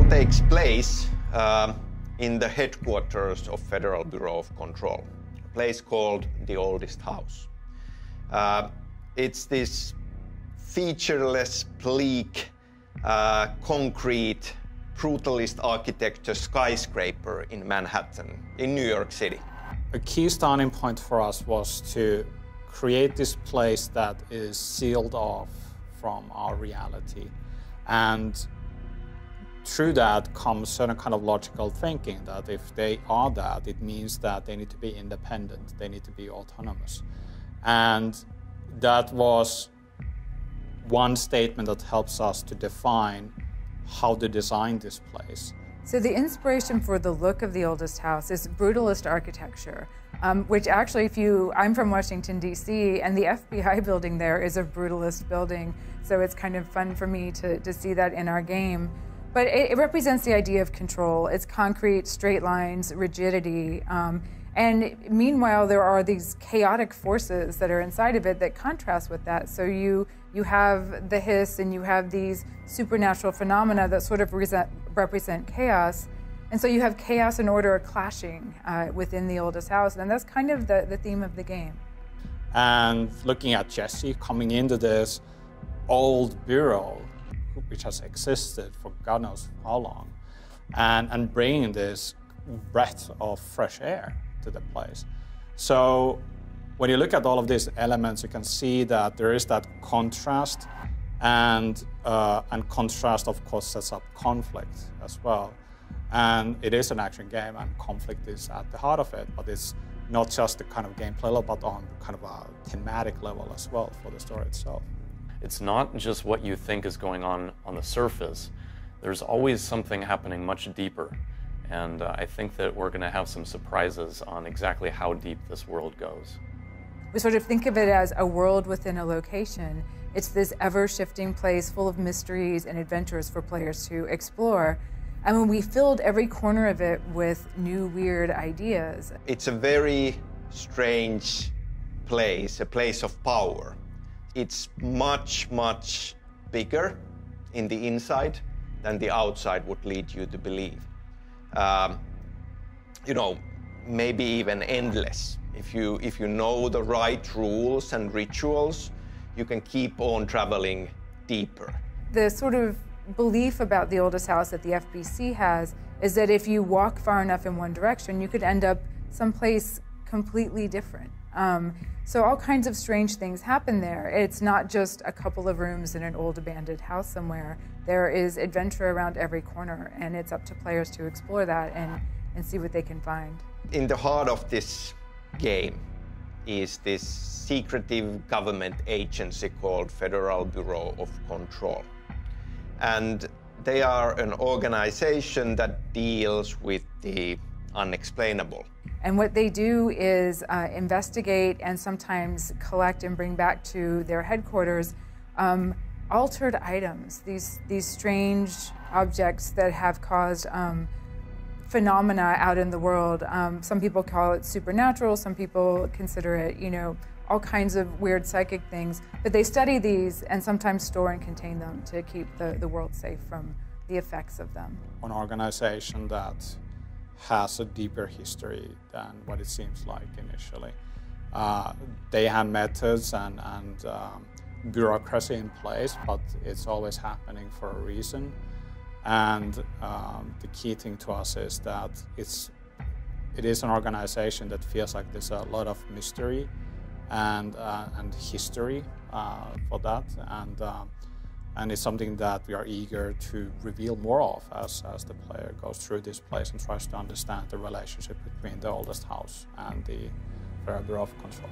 game takes place in the headquarters of Federal Bureau of Control, a place called The Oldest House. It's this featureless, bleak, concrete, brutalist architecture skyscraper in Manhattan, in New York City. A key starting point for us was to create this place that is sealed off from our reality. And through that comes certain kind of logical thinking that if they are that, it means that they need to be independent, they need to be autonomous. And that was one statement that helps us to define how to design this place. So the inspiration for the look of The Oldest House is brutalist architecture, which actually, I'm from Washington, D.C., and the FBI building there is a brutalist building, so it's kind of fun for me to see that in our game. But it represents the idea of control. It's concrete, straight lines, rigidity, and meanwhile, there are these chaotic forces that are inside of it that contrast with that. So you have the hiss and you have these supernatural phenomena that sort of represent chaos. And so you have chaos and order clashing within The Oldest House. And that's kind of the theme of the game. And looking at Jesse coming into this old bureau, which has existed for God knows how long, and bringing this breath of fresh air to the place. So when you look at all of these elements, you can see that there is that contrast, and contrast, of course, sets up conflict as well. And it is an action game, and conflict is at the heart of it, but it's not just the kind of gameplay level, but on kind of a thematic level as well for the story itself. It's not just what you think is going on the surface. There's always something happening much deeper. And I think that we're going to have some surprises on exactly how deep this world goes. We sort of think of it as a world within a location. It's this ever-shifting place full of mysteries and adventures for players to explore. And when we filled every corner of it with new, weird ideas. It's a very strange place, a place of power. It's much, much bigger in the inside than the outside would lead you to believe. Maybe even endless. If you know the right rules and rituals, you can keep on traveling deeper. The sort of belief about The Oldest House that the FBC has is that if you walk far enough in one direction, you could end up someplace completely different. So all kinds of strange things happen there. It's not just a couple of rooms in an old abandoned house somewhere. There is adventure around every corner, and it's up to players to explore that and see what they can find. In the heart of this game is this secretive government agency called Federal Bureau of Control. And they are an organization that deals with the unexplainable. And what they do is investigate and sometimes collect and bring back to their headquarters altered items, these strange objects that have caused phenomena out in the world. Some people call it supernatural, some people consider it, all kinds of weird psychic things. But they study these and sometimes store and contain them to keep the world safe from the effects of them. An organization that has a deeper history than what it seems like initially. They have methods and bureaucracy in place, but it's always happening for a reason. And the key thing to us is that it is an organization that feels like there's a lot of mystery and history for that, and it's something that we are eager to reveal more of as the player goes through this place and tries to understand the relationship between The Oldest House and the Federal Bureau of Control.